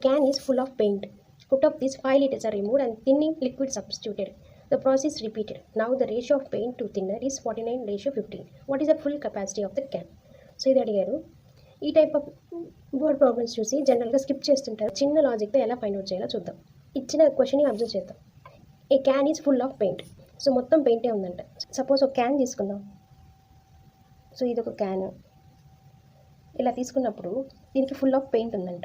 Can is full of paint. Put of these 5 liters are removed and thinning liquid substituted. The process repeated. Now the ratio of paint to thinner is 49:15. What is the full capacity of the can? So ఇది అడిగారు. ఈ type of board problems చూసి జనరల్గా skip చేస్తుంటారు. చిన్న లాజిక్తో ఎలా find out చేయాలో చూద్దాం. ఇచ్చిన క్వశ్చన్ని అబ్జర్వ్ చేద్దాం. A can is full of paint. So మొత్తం పెయింటే ఉందంట. సపోజ్ ఒక క్యాన్ తీసుకుందాం. సో ఇది ఒక క్యాన్. ఇలా తీసుకున్నప్పుడు దీనికి ఫుల్ ఆఫ్ పెయింట్ ఉందంట.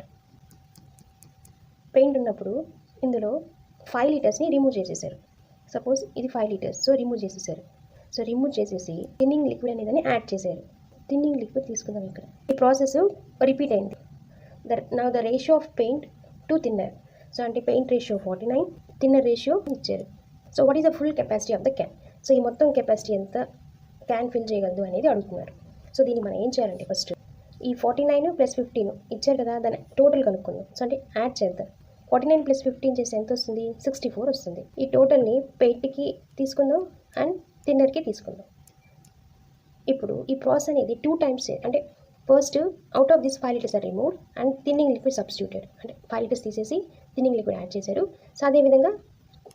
పెయింట్ ఉన్నప్పుడు ఇందులో 5 లీటర్స్ని రిమూవ్ చేసేసారు. సపోజ్ ఇది 5 లీటర్స్. సో రిమూవ్ చేసేసారు. సో రిమూవ్ చేసేసి థిన్నింగ్ లిక్విడ్ అనేదాన్ని యాడ్ చేశారు. థిన్నింగ్ లిక్విడ్ తీసుకుందాం. ఇక్కడ ఈ ప్రాసెస్ రిపీట్ అయింది. Now the ratio of paint to thinner. So అంటే పెయింట్ రేషియో 49, థిన్నర్ రేషియో ఇచ్చారు. So what is the full capacity of the can. So ఈ మొత్తం కెపాసిటీ ఎంత క్యాన్ ఫిల్ చేయగలదు అనేది అడుగుతున్నారు. సో దీన్ని మనం ఏం చేయాలంటే ఫస్ట్ ఈ 49 + 15 ఇచ్చారు కదా, దాన్ని టోటల్ కనుక్కుందాం. సో అంటే యాడ్ చేద్దాం. 49 + 15 చేస్తే ఎంత వస్తుంది? 64 వస్తుంది. ఈ టోటల్ని పెయింట్కి తీసుకుందాం అండ్ థిన్నర్కి తీసుకుందాం. ఇప్పుడు ఈ ప్రాసెస్ అనేది 2 టైమ్స్, అంటే first out of this 5 litres are removed and thinning liquid substituted. అంటే 5 లీటర్స్ తీసేసి థిన్నింగ్ లిక్విడ్ యాడ్ చేశారు. సో అదేవిధంగా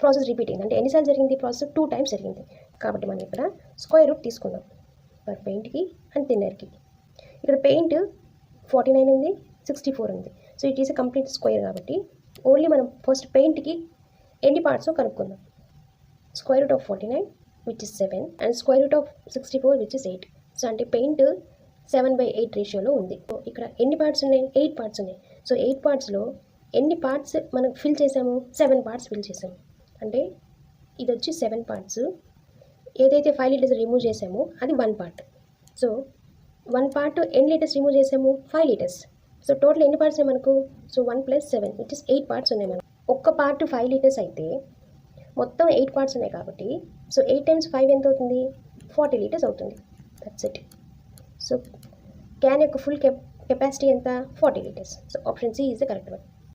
ప్రాసెస్ రిపీట్ అయింది. అంటే ఎన్నిసార్లు జరిగింది ప్రాసెస్? 2 టైమ్స్ జరిగింది. కాబట్టి మనం ఇక్కడ స్క్వేర్ రూట్ తీసుకుందాం ఫర్ పెయింట్కి అండ్ థిన్నర్కి. ఇక్కడ పెయింట్ 49 ఉంది, 64 ఉంది. So it is a complete square కాబట్టి ఓన్లీ మనం ఫస్ట్ పెయింట్కి ఎన్ని పార్ట్స్ కనుక్కుందాం. Square root of 49 which is 7 and square root of 64 which is 8. So అంటే పెయింట్ 7/8 రేషియోలో ఉంది. సో ఇక్కడ ఎన్ని పార్ట్స్ ఉన్నాయి? 8 పార్ట్స్ ఉన్నాయి. సో 8 పార్ట్స్లో ఎన్ని పార్ట్స్ మనం ఫిల్ చేసాము? 7 పార్ట్స్ ఫిల్ చేసాము. అంటే ఇది వచ్చి 7 పార్ట్స్. ఏదైతే 5 లీటర్స్ రిమూవ్ చేసామో అది 1 పార్ట్. సో 1 పార్ట్ ఎన్ని లీటర్స్ రిమూవ్ చేసాము? 5 లీటర్స్. సో టోటల్ ఎన్ని పార్ట్స్ ఉన్నాయి మనకు? సో 1 + 7 విచ్ ఇస్ 8 పార్ట్స్ ఉన్నాయి మనకు. ఒక్క పార్ట్ 5 లీటర్స్ అయితే మొత్తం 8 పార్ట్స్ ఉన్నాయి కాబట్టి సో 8 × 5 ఎంత అవుతుంది? 40 లీటర్స్ అవుతుంది. That's it. సో క్యాన్ యొక్క ఫుల్ కెపాసిటీ ఎంత? 40 litres. So option C is the correct one.